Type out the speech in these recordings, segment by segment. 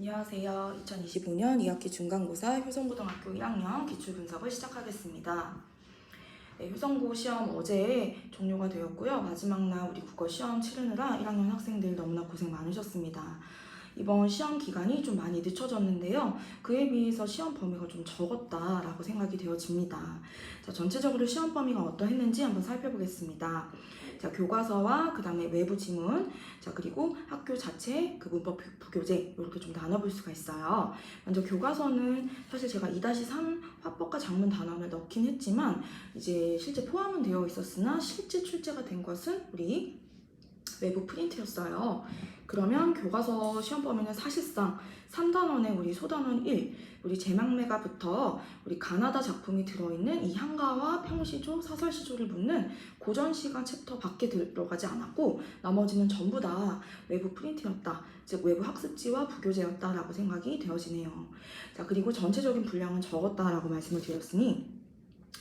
안녕하세요. 2025년 2학기 중간고사 효성고등학교 1학년 기출분석을 시작하겠습니다. 네, 효성고 시험 어제 종료가 되었고요. 마지막 날 우리 국어 시험 치르느라 1학년 학생들 너무나 고생 많으셨습니다. 이번 시험 기간이 좀 많이 늦춰졌는데요. 그에 비해서 시험 범위가 좀 적었다라고 생각이 되어집니다. 자, 전체적으로 시험 범위가 어떠했는지 한번 살펴보겠습니다. 자, 교과서와 그 다음에 외부 지문, 자, 그리고 학교 자체 그 문법 부교재 이렇게 좀 나눠볼 수가 있어요. 먼저 교과서는 사실 제가 2-3 화법과 작문 단원을 넣긴 했지만 이제 실제 포함은 되어 있었으나 실제 출제가 된 것은 우리 외부 프린트였어요. 그러면 교과서 시험 범위는 사실상 3단원에 우리 소단원 1, 우리 제막매가부터 우리 가나다 작품이 들어있는 이 향가와 평시조, 사설시조를 묻는 고전시간 챕터밖에 들어가지 않았고 나머지는 전부 다 외부 프린트였다. 즉 외부 학습지와 부교재였다라고 생각이 되어지네요. 자, 그리고 전체적인 분량은 적었다라고 말씀을 드렸으니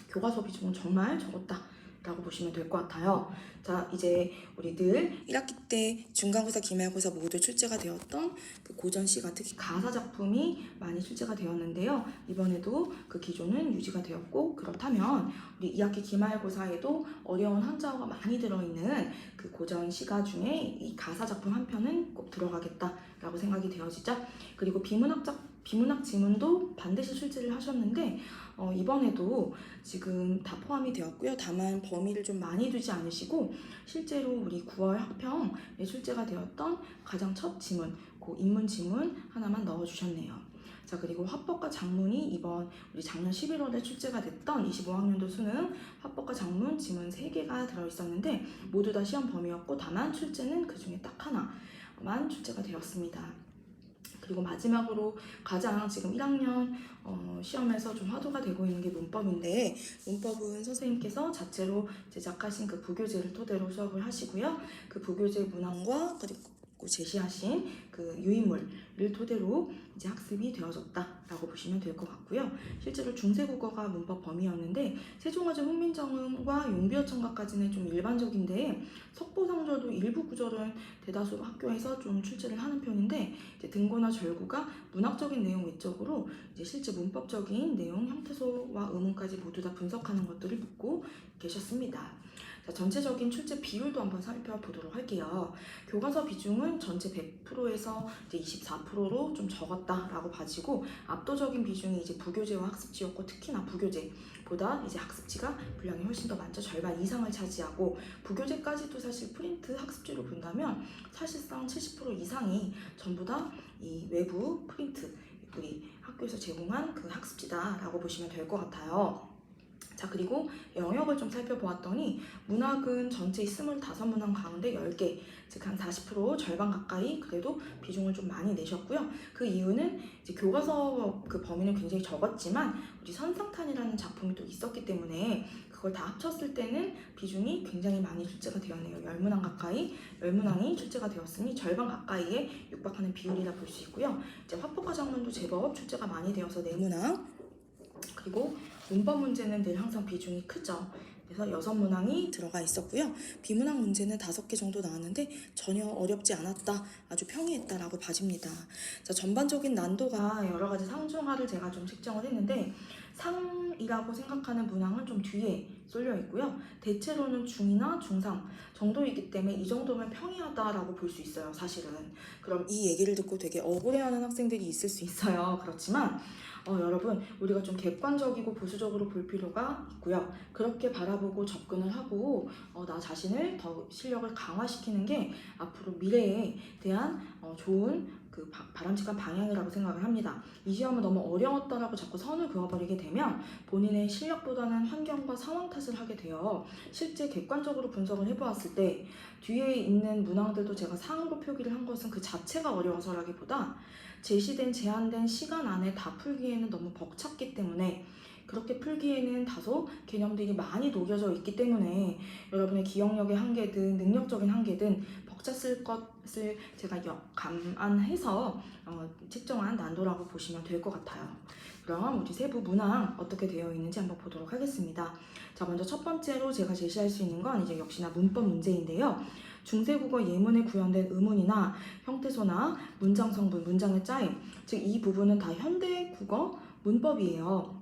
교과서 비중은 정말 적었다 라고 보시면 될 것 같아요. 자, 이제 우리 늘 1학기 때 중간고사, 기말고사 모두 출제가 되었던 그 고전시가 특히 가사 작품이 많이 출제가 되었는데요. 이번에도 그 기조는 유지가 되었고, 그렇다면 우리 2학기 기말고사에도 어려운 한자어가 많이 들어있는 그 고전시가 중에 이 가사 작품 한 편은 꼭 들어가겠다라고 생각이 되어지죠. 그리고 비문학 지문도 반드시 출제를 하셨는데 이번에도 지금 다 포함이 되었고요. 다만 범위를 좀 많이 두지 않으시고 실제로 우리 9월 학평에 출제가 되었던 가장 첫 지문, 그 인문 지문 하나만 넣어주셨네요. 자, 그리고 화법과 작문이 이번 우리 작년 11월에 출제가 됐던 25학년도 수능 화법과 작문 지문 3개가 들어있었는데 모두 다 시험 범위였고 다만 출제는 그 중에 딱 하나만 출제가 되었습니다. 그리고 마지막으로 가장 지금 1학년 시험에서 좀 화두가 되고 있는 게 문법인데 문법은 선생님께서 자체로 제작하신 그 부교재를 토대로 수업을 하시고요. 그 부교재 문항과 그리고 제시하신 그 유인물을 토대로 이제 학습이 되어졌다라고 보시면 될 것 같고요. 실제로 중세국어가 문법 범위였는데 세종어점 훈민정음과 용비어천가까지는 좀 일반적인데 석보상절도 일부 구절은 대다수 학교에서 좀 출제를 하는 편인데 이제 등고나 절구가 문학적인 내용 외적으로 이제 실제 문법적인 내용, 형태소와 의문까지 모두 다 분석하는 것들을 묻고 계셨습니다. 자, 전체적인 출제 비율도 한번 살펴보도록 할게요. 교과서 비중은 전체 100%에서 이제 24%로 좀 적었다라고 봐지고 압도적인 비중이 이제 부교재와 학습지였고 특히나 부교재보다 이제 학습지가 분량이 훨씬 더 많죠. 절반 이상을 차지하고 부교재까지도 사실 프린트 학습지로 본다면 사실상 70% 이상이 전부 다 이 외부 프린트 우리 학교에서 제공한 그 학습지다라고 보시면 될 것 같아요. 자, 그리고 영역을 좀 살펴보았더니 문학은 전체 25문항 가운데 10개, 즉 한 40% 절반 가까이 그래도 비중을 좀 많이 내셨고요. 그 이유는 이제 교과서 그 범위는 굉장히 적었지만 우리 선상탄이라는 작품이 또 있었기 때문에 그걸 다 합쳤을 때는 비중이 굉장히 많이 출제가 되었네요. 10문항 가까이, 10문항이 출제가 되었으니 절반 가까이에 육박하는 비율이라 볼 수 있고요. 이제 화법과 작문도 제법 출제가 많이 되어서 4문항, 그리고 문법 문제는 늘 항상 비중이 크죠. 그래서 6문항이 들어가 있었고요. 비문학 문제는 5개 정도 나왔는데 전혀 어렵지 않았다, 아주 평이했다라고 봐집니다. 자, 전반적인 난도가 여러 가지 상중하를 제가 좀 책정을 했는데 상이라고 생각하는 문항은 좀 뒤에 쏠려 있고요. 대체로는 중이나 중상 정도이기 때문에 이 정도면 평이하다라고 볼 수 있어요, 사실은. 그럼 이 얘기를 듣고 되게 억울해하는 학생들이 있을 수 있어요. 그렇지만 여러분, 우리가 좀 객관적이고 보수적으로 볼 필요가 있고요. 그렇게 바라보고 접근을 하고 나 자신을 더 실력을 강화시키는 게 앞으로 미래에 대한 좋은 그 바람직한 방향이라고 생각을 합니다. 이 시험은 너무 어려웠다라고 자꾸 선을 그어버리게 되면 본인의 실력보다는 환경과 상황 탓을 하게 되어 실제 객관적으로 분석을 해보았을 때 뒤에 있는 문항들도 제가 상으로 표기를 한 것은 그 자체가 어려워서라기보다 제시된 제한된 시간 안에 다 풀기에는 너무 벅찼기 때문에 그렇게 풀기에는 다소 개념들이 많이 녹여져 있기 때문에 여러분의 기억력의 한계든 능력적인 한계든 벅찼을 것을 제가 감안해서 책정한 난도라고 보시면 될 것 같아요. 그럼 우리 세부 문항 어떻게 되어 있는지 한번 보도록 하겠습니다. 자, 먼저 첫 번째로 제가 제시할 수 있는 건 이제 역시나 문법 문제인데요. 중세국어 예문에 구현된 의문이나 형태소나 문장 성분, 문장의 짜임, 즉 이 부분은 다 현대국어 문법이에요.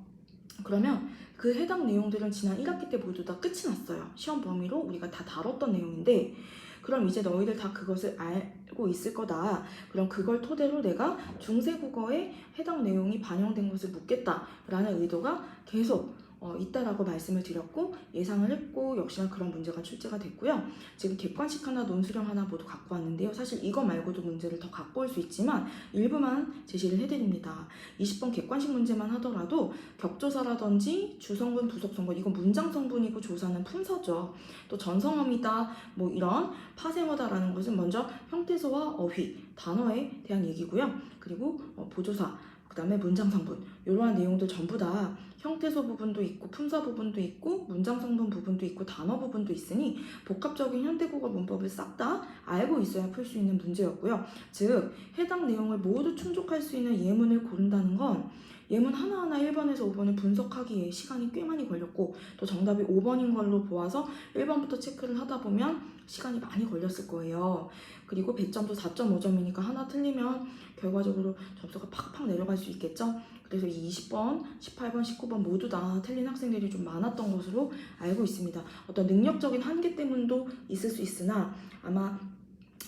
그러면 그 해당 내용들은 지난 1학기 때 모두 다 끝이 났어요. 시험 범위로 우리가 다 다뤘던 내용인데, 그럼 이제 너희들 다 그것을 알고 있을 거다. 그럼 그걸 토대로 내가 중세국어에 해당 내용이 반영된 것을 묻겠다라는 의도가 계속 있다라고 말씀을 드렸고, 예상을 했고, 역시나 그런 문제가 출제가 됐고요. 지금 객관식 하나, 논술형 하나 모두 갖고 왔는데요. 사실 이거 말고도 문제를 더 갖고 올 수 있지만 일부만 제시를 해드립니다. 20번 객관식 문제만 하더라도 격조사라든지 주성분, 부속성분, 이건 문장 성분이고 조사는 품사죠. 또 전성어미다, 뭐 이런 파생어다라는 것은 먼저 형태소와 어휘, 단어에 대한 얘기고요. 그리고 보조사, 그 다음에 문장 성분, 이러한 내용들 전부 다 형태소 부분도 있고 품사 부분도 있고 문장 성분 부분도 있고 단어 부분도 있으니 복합적인 현대국어 문법을 싹 다 알고 있어야 풀 수 있는 문제였고요. 즉 해당 내용을 모두 충족할 수 있는 예문을 고른다는 건 예문 하나하나 1번에서 5번을 분석하기에 시간이 꽤 많이 걸렸고, 또 정답이 5번인 걸로 보아서 1번부터 체크를 하다 보면 시간이 많이 걸렸을 거예요. 그리고 배점도 4.5점이니까 하나 틀리면 결과적으로 점수가 팍팍 내려갈 수 있겠죠. 그래서 이 20번, 18번, 19번 모두 다 틀린 학생들이 좀 많았던 것으로 알고 있습니다. 어떤 능력적인 한계 때문도 있을 수 있으나 아마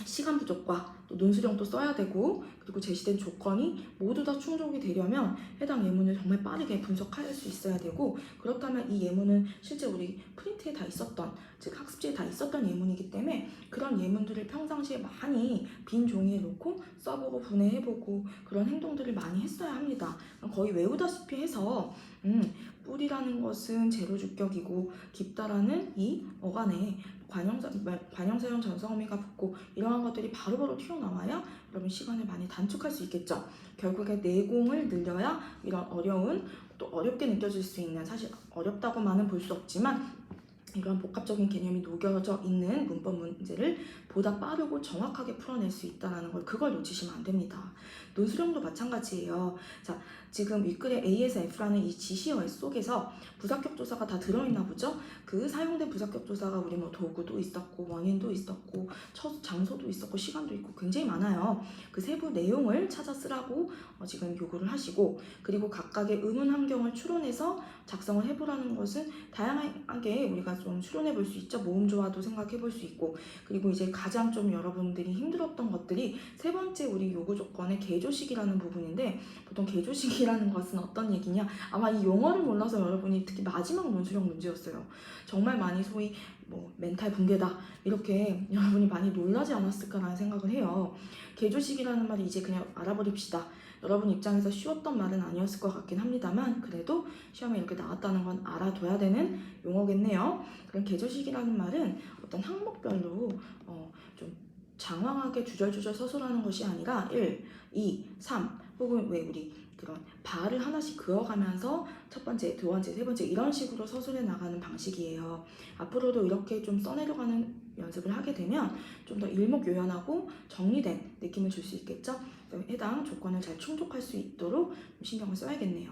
시간 부족과 또 논술형도 써야 되고, 그리고 제시된 조건이 모두 다 충족이 되려면 해당 예문을 정말 빠르게 분석할 수 있어야 되고, 그렇다면 이 예문은 실제 우리 프린트에 다 있었던, 즉 학습지에 다 있었던 예문이기 때문에 그런 예문들을 평상시에 많이 빈 종이에 놓고 써보고 분해해보고 그런 행동들을 많이 했어야 합니다. 거의 외우다시피 해서 뿔이라는 것은 제로주격이고 깊다라는 이 어간에 관형사형 전성어미가 붙고 이러한 것들이 바로바로 튀어나와야 그러면 시간을 많이 단축할 수 있겠죠. 결국에 내공을 늘려야 이런 어려운, 또 어렵게 느껴질 수 있는, 사실 어렵다고만은 볼 수 없지만 이런 복합적인 개념이 녹여져 있는 문법 문제를 보다 빠르고 정확하게 풀어낼 수 있다는 걸, 그걸 놓치시면 안 됩니다. 논술형도 마찬가지예요. 자, 지금 윗글에 A에서 F라는 이 지시어 속에서 부사격 조사가 다 들어있나 보죠? 그 사용된 부사격 조사가 우리 뭐 도구도 있었고 원인도 있었고 장소도 있었고 시간도 있고 굉장히 많아요. 그 세부 내용을 찾아 쓰라고 지금 요구를 하시고, 그리고 각각의 의문 환경을 추론해서 작성을 해보라는 것은 다양하게 우리가 좀 추론해 볼 수 있죠. 모음 조화도 생각해 볼 수 있고, 그리고 이제 가장 좀 여러분들이 힘들었던 것들이 세 번째 우리 요구 조건의 개조식이라는 부분인데, 보통 개조식이라는 것은 어떤 얘기냐, 아마 이 용어를 몰라서 여러분이 특히 마지막 논술형 문제였어요. 정말 많이 소위 뭐 멘탈 붕괴다 이렇게 여러분이 많이 놀라지 않았을까라는 생각을 해요. 개조식이라는 말이 이제 그냥 알아버립시다. 여러분 입장에서 쉬웠던 말은 아니었을 것 같긴 합니다만 그래도 시험에 이렇게 나왔다는 건 알아둬야 되는 용어겠네요. 그럼 개조식이라는 말은 어떤 항목별로 좀 장황하게 주절주절 서술하는 것이 아니라 1, 2, 3 혹은 왜 우리 그런 바를 하나씩 그어가면서 첫 번째, 두 번째, 세 번째 이런 식으로 서술해 나가는 방식이에요. 앞으로도 이렇게 좀 써내려가는 연습을 하게 되면 좀 더 일목요연하고 정리된 느낌을 줄 수 있겠죠. 해당 조건을 잘 충족할 수 있도록 신경을 써야겠네요.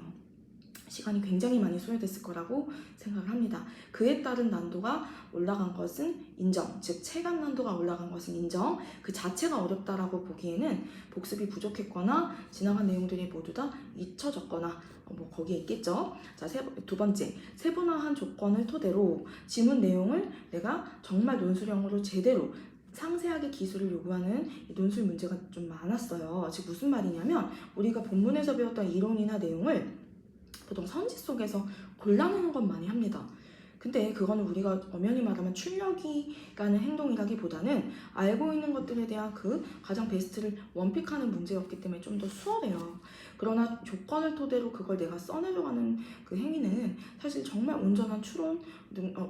시간이 굉장히 많이 소요됐을 거라고 생각을 합니다. 그에 따른 난도가 올라간 것은 인정, 즉 체감 난도가 올라간 것은 인정. 그 자체가 어렵다라고 보기에는 복습이 부족했거나 지나간 내용들이 모두 다 잊혀졌거나 뭐 거기에 있겠죠. 자, 두 번째, 세분화한 조건을 토대로 지문 내용을 내가 정말 논술형으로 제대로 상세하게 기술을 요구하는 논술 문제가 좀 많았어요. 즉 무슨 말이냐면 우리가 본문에서 배웠던 이론이나 내용을 보통 선지 속에서 골라내는 건 많이 합니다. 근데 그거는 우리가 엄연히 말하면 출력이 가는 행동이라기보다는 알고 있는 것들에 대한 그 가장 베스트를 원픽하는 문제였기 때문에 좀 더 수월해요. 그러나 조건을 토대로 그걸 내가 써내려가는 그 행위는 사실 정말 온전한 추론,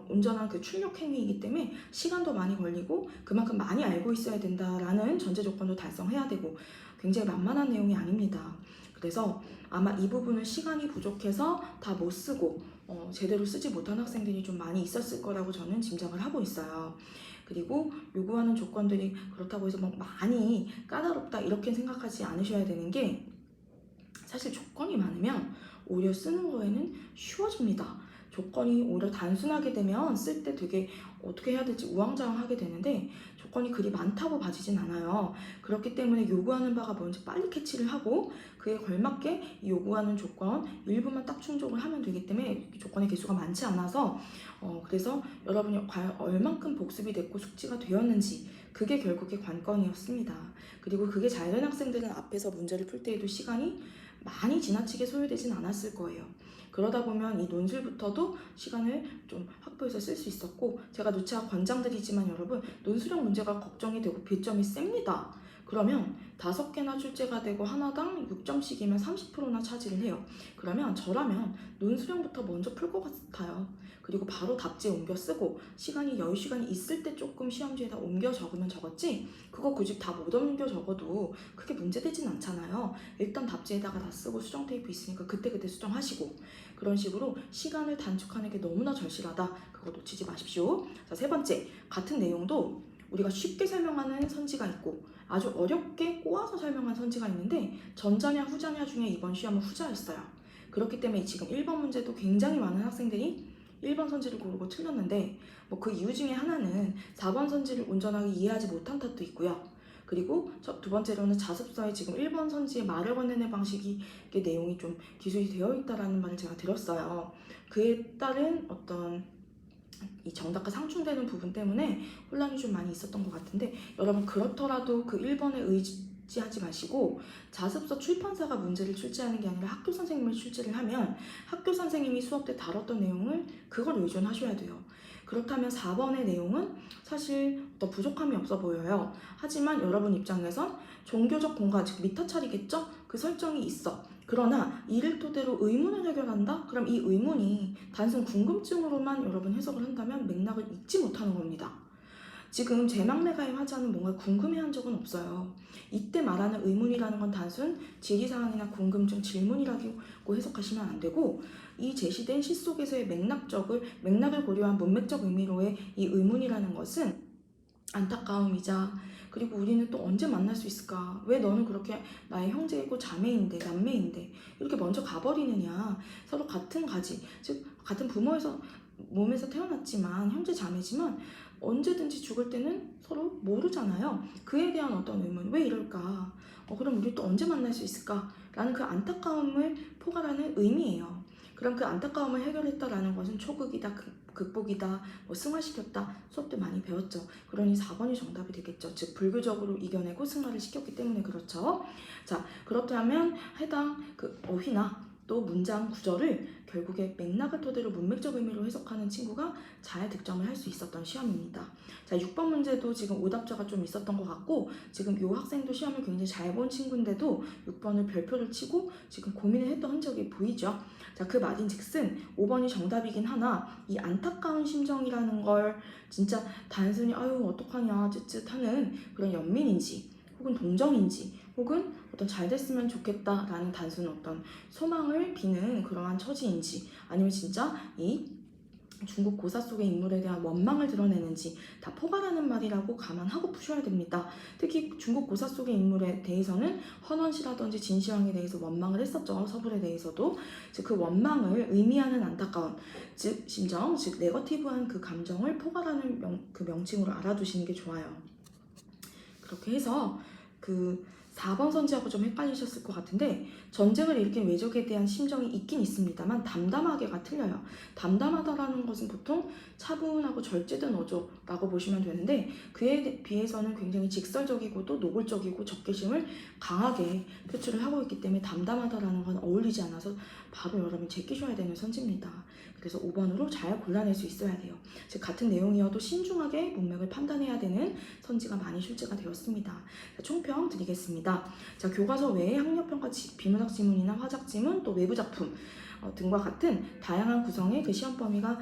온전한 그 출력 행위이기 때문에 시간도 많이 걸리고 그만큼 많이 알고 있어야 된다라는 전제 조건도 달성해야 되고 굉장히 만만한 내용이 아닙니다. 그래서 아마 이 부분은 시간이 부족해서 다 못 쓰고 제대로 쓰지 못한 학생들이 좀 많이 있었을 거라고 저는 짐작을 하고 있어요. 그리고 요구하는 조건들이 그렇다고 해서 뭐 많이 까다롭다 이렇게 생각하지 않으셔야 되는 게, 사실 조건이 많으면 오히려 쓰는 거에는 쉬워집니다. 조건이 오히려 단순하게 되면 쓸 때 되게 어떻게 해야 될지 우왕좌왕하게 되는데 조건이 그리 많다고 봐지진 않아요. 그렇기 때문에 요구하는 바가 뭔지 빨리 캐치를 하고 그에 걸맞게 요구하는 조건 일부만 딱 충족을 하면 되기 때문에 조건의 개수가 많지 않아서 그래서 여러분이 과연 얼만큼 복습이 됐고 숙지가 되었는지 그게 결국의 관건이었습니다. 그리고 그게 잘 된 학생들은 앞에서 문제를 풀 때에도 시간이 많이 지나치게 소요되진 않았을 거예요. 그러다 보면 이 논술부터도 시간을 좀 확보해서 쓸 수 있었고, 제가 누차 권장드리지만 여러분, 논술형 문제가 걱정이 되고 배점이 셉니다. 그러면 5개나 출제가 되고 하나당 6점씩이면 30%나 차지를 해요. 그러면 저라면 논술형부터 먼저 풀 것 같아요. 그리고 바로 답지에 옮겨 쓰고 여유 시간이 있을 때 조금 시험지에다 옮겨 적으면 적었지, 그거 굳이 다 못 옮겨 적어도 크게 문제되진 않잖아요. 일단 답지에다가 다 쓰고 수정 테이프 있으니까 그때그때 수정하시고, 그런 식으로 시간을 단축하는 게 너무나 절실하다. 그거 놓치지 마십시오. 자, 3번째, 같은 내용도 우리가 쉽게 설명하는 선지가 있고 아주 어렵게 꼬아서 설명한 선지가 있는데, 전자냐 후자냐 중에 이번 시험은 후자였어요. 그렇기 때문에 지금 1번 문제도 굉장히 많은 학생들이 1번 선지를 고르고 틀렸는데, 그 이유 중에 하나는 4번 선지를 온전하게 이해하지 못한 탓도 있고요. 그리고 두 번째로는 자습서에 지금 1번 선지의 말을 건네는 방식이 내용이 좀 기술이 되어 있다라는 말을 제가 들었어요. 그에 따른 어떤 이 정답과 상충되는 부분 때문에 혼란이 좀 많이 있었던 것 같은데, 여러분 그렇더라도 그 1번에 의지하지 마시고 자습서 출판사가 문제를 출제하는 게 아니라 학교 선생님을 출제를 하면 학교 선생님이 수업 때 다뤘던 내용을 그걸 의존하셔야 돼요. 그렇다면 4번의 내용은 사실 더 부족함이 없어 보여요. 하지만 여러분 입장에선 종교적 공간, 즉 미터 차리겠죠? 그 설정이 있어. 그러나 이를 토대로 의문을 해결한다? 그럼 이 의문이 단순 궁금증으로만 여러분 해석을 한다면 맥락을 읽지 못하는 겁니다. 지금 제막내 가임 하자는 뭔가 궁금해한 적은 없어요. 이때 말하는 의문이라는 건 단순 질의사항이나 궁금증, 질문이라고 해석하시면 안 되고, 이 제시된 시 속에서의 맥락을 고려한 문맥적 의미로의 이 의문이라는 것은 안타까움이자, 그리고 우리는 또 언제 만날 수 있을까? 왜 너는 그렇게 나의 형제이고 자매인데, 남매인데 이렇게 먼저 가버리느냐? 서로 같은 가지, 즉 같은 부모에서 몸에서 태어났지만 형제 자매지만 언제든지 죽을 때는 서로 모르잖아요. 그에 대한 어떤 의문, 왜 이럴까? 그럼 우리 또 언제 만날 수 있을까? 라는 그 안타까움을 포괄하는 의미예요. 그럼 그 안타까움을 해결했다라는 것은 초극이다, 극복이다, 승화시켰다, 수업 때 많이 배웠죠. 그러니 4번이 정답이 되겠죠. 즉 불교적으로 이겨내고 승화를 시켰기 때문에 그렇죠. 자, 그렇다면 해당 그 어휘나 또 문장 구절을 결국에 맥락을 토대로 문맥적 의미로 해석하는 친구가 잘 득점을 할 수 있었던 시험입니다. 자, 6번 문제도 지금 오답자가 좀 있었던 것 같고, 지금 이 학생도 시험을 굉장히 잘 본 친구인데도 6번을 별표를 치고 지금 고민을 했던 흔적이 보이죠. 자, 그 말인즉슨 5번이 정답이긴 하나 이 안타까운 심정이라는 걸 진짜 단순히 아유 어떡하냐 쯧쯧하는 그런 연민인지, 혹은 동정인지, 혹은 어떤 잘 됐으면 좋겠다라는 단순 어떤 소망을 비는 그러한 처지인지, 아니면 진짜 이 중국 고사 속의 인물에 대한 원망을 드러내는지 다 포괄하는 말이라고 감안하고 푸셔야 됩니다. 특히 중국 고사 속의 인물에 대해서는 헌원시라든지 진시황에 대해서 원망을 했었죠. 서술에 대해서도. 즉 그 원망을 의미하는 안타까움, 즉 심정, 즉 네거티브한 그 감정을 포괄하는 그 명칭으로 알아두시는 게 좋아요. 그렇게 해서 그 4번 선지하고 좀 헷갈리셨을 것 같은데, 전쟁을 일으킨 왜적에 대한 심정이 있긴 있습니다만 담담하게가 틀려요. 담담하다라는 것은 보통 차분하고 절제된 어조라고 보시면 되는데, 그에 비해서는 굉장히 직설적이고 또 노골적이고 적개심을 강하게 표출을 하고 있기 때문에 담담하다라는 건 어울리지 않아서 바로 여러분 제끼셔야 되는 선지입니다. 그래서 5번으로 잘 골라낼 수 있어야 돼요. 즉 같은 내용이어도 신중하게 문맥을 판단해야 되는 선지가 많이 출제가 되었습니다. 자, 총평 드리겠습니다. 자, 교과서 외에 학력평가 비문학 지문이나 화작 지문, 또 외부 작품 등과 같은 다양한 구성의 그 시험 범위가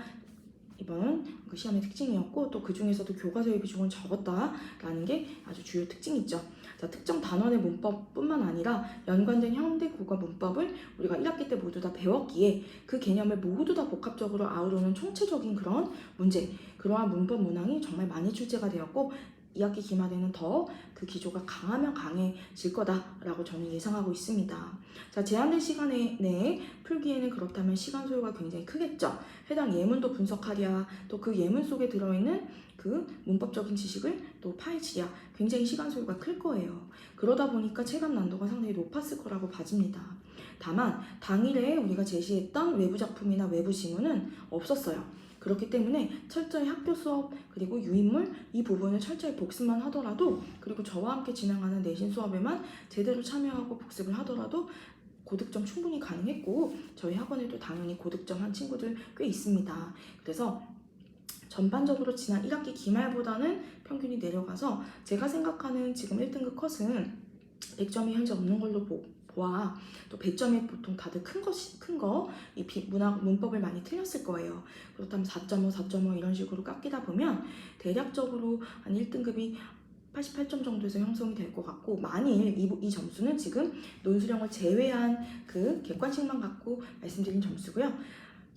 이번 그 시험의 특징이었고, 또 그 중에서도 교과서의 비중은 적었다라는 게 아주 주요 특징이죠. 자, 특정 단원의 문법뿐만 아니라 연관된 현대 국어 문법을 우리가 1학기 때 모두 다 배웠기에 그 개념을 모두 다 복합적으로 아우르는 총체적인 그런 문제, 그러한 문법 문항이 정말 많이 출제가 되었고, 2학기 기말에는 더 그 기조가 강하면 강해질 거다라고 저는 예상하고 있습니다. 자, 제한된 시간 내에 풀기에는 그렇다면 시간 소요가 굉장히 크겠죠. 해당 예문도 분석하랴, 또 그 예문 속에 들어있는 그 문법적인 지식을 또 파헤치랴, 굉장히 시간 소요가 클 거예요. 그러다 보니까 체감 난도가 상당히 높았을 거라고 봐집니다. 다만 당일에 우리가 제시했던 외부 작품이나 외부 지문은 없었어요. 그렇기 때문에 철저히 학교 수업 그리고 유인물 이 부분을 철저히 복습만 하더라도, 그리고 저와 함께 진행하는 내신 수업에만 제대로 참여하고 복습을 하더라도 고득점 충분히 가능했고, 저희 학원에도 당연히 고득점 한 친구들 꽤 있습니다. 그래서 전반적으로 지난 1학기 기말보다는 평균이 내려가서 제가 생각하는 지금 1등급 컷은 100점이 현재 없는 걸로 보아, 또 100점이 보통 다들 큰 거, 이 문학 문법을 많이 틀렸을 거예요. 그렇다면 4.5, 4.5 이런 식으로 깎이다 보면 대략적으로 한 1등급이 88점 정도에서 형성이 될 것 같고, 만일 이 점수는 지금 논술형을 제외한 그 객관식만 갖고 말씀드린 점수고요.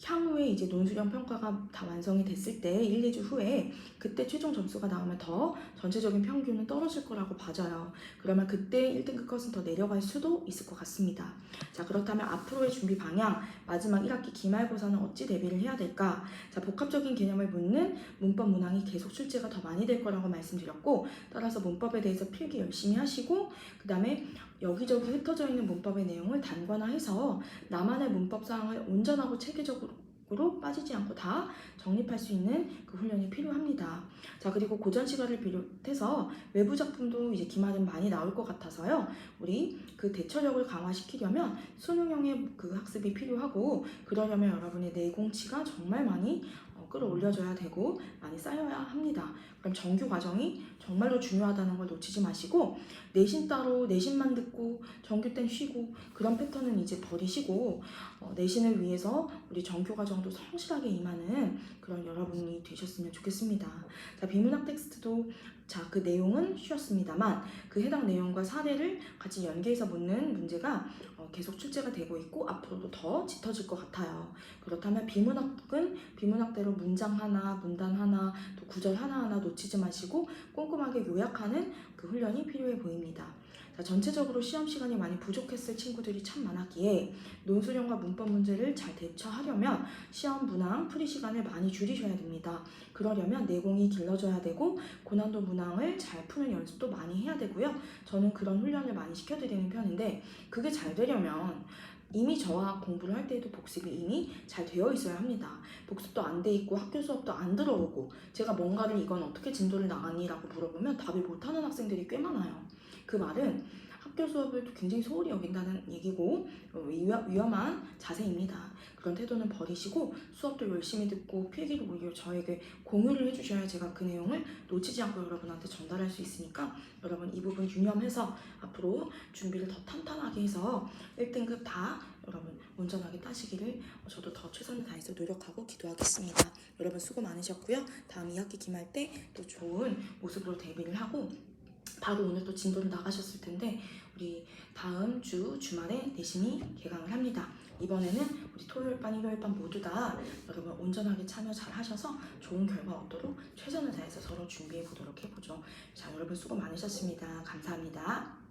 향후에 이제 논술형 평가가 다 완성이 됐을 때 1, 2주 후에 그때 최종 점수가 나오면 더 전체적인 평균은 떨어질 거라고 봐져요. 그러면 그때 1등급 컷은 더 내려갈 수도 있을 것 같습니다. 자, 그렇다면 앞으로의 준비 방향, 마지막 1학기 기말고사는 어찌 대비를 해야 될까? 자, 복합적인 개념을 묻는 문법 문항이 계속 출제가 더 많이 될 거라고 말씀드렸고, 따라서 문법에 대해서 필기 열심히 하시고, 그 다음에 여기저기 흩어져 있는 문법의 내용을 단관화해서 나만의 문법 사항을 온전하고 체계적으로 빠지지 않고 다 정립할 수 있는 그 훈련이 필요합니다. 자, 그리고 고전 시간을 비롯해서 외부 작품도 이제 기말은 많이 나올 것 같아서요. 우리 그 대처력을 강화시키려면 수능형의 그 학습이 필요하고, 그러려면 여러분의 내공치가 정말 많이 끌어올려줘야 되고 많이 쌓여야 합니다. 그럼 정규 과정이 정말로 중요하다는 걸 놓치지 마시고, 내신 따로 내신만 듣고 정규 땐 쉬고 그런 패턴은 이제 버리시고, 내신을 위해서 우리 정규 과정도 성실하게 임하는 그런 여러분이 되셨으면 좋겠습니다. 자, 비문학 텍스트도 그 내용은 쉬웠습니다만 그 해당 내용과 사례를 같이 연계해서 묻는 문제가 계속 출제가 되고 있고 앞으로도 더 짙어질 것 같아요. 그렇다면 비문학은 비문학대로 문장 하나, 문단 하나, 또 구절 하나하나 놓치지 마시고 꼼꼼하게 요약하는 그 훈련이 필요해 보입니다. 자, 전체적으로 시험 시간이 많이 부족했을 친구들이 참 많았기에 논술형과 문법 문제를 잘 대처하려면 시험 문항 풀이 시간을 많이 줄이셔야 됩니다. 그러려면 내공이 길러져야 되고 고난도 문항을 잘 푸는 연습도 많이 해야 되고요. 저는 그런 훈련을 많이 시켜드리는 편인데, 그게 잘 되려면 이미 저와 공부를 할 때에도 복습이 이미 잘 되어 있어야 합니다. 복습도 안 돼 있고 학교 수업도 안 들어오고 제가 뭔가를 이건 어떻게 진도를 나가니? 라고 물어보면 답을 못하는 학생들이 꽤 많아요. 그 말은 학교 수업을 굉장히 소홀히 여긴다는 얘기고 위험한 자세입니다. 그런 태도는 버리시고 수업도 열심히 듣고 필기도 오히려 저에게 공유를 해주셔야 제가 그 내용을 놓치지 않고 여러분한테 전달할 수 있으니까, 여러분 이 부분 유념해서 앞으로 준비를 더 탄탄하게 해서 1등급 다 여러분 온전하게 따시기를 저도 더 최선을 다해서 노력하고 기도하겠습니다. 여러분 수고 많으셨고요. 다음 2학기 기말 때 또 좋은 모습으로 데뷔를 하고 바로 오늘 또 진도를 나가셨을 텐데, 우리 다음 주말에 내신이 개강을 합니다. 이번에는 우리 토요일 반, 일요일 반 모두 다 여러분 온전하게 참여 잘 하셔서 좋은 결과 얻도록 최선을 다해서 서로 준비해 보도록 해보죠. 자, 여러분 수고 많으셨습니다. 감사합니다.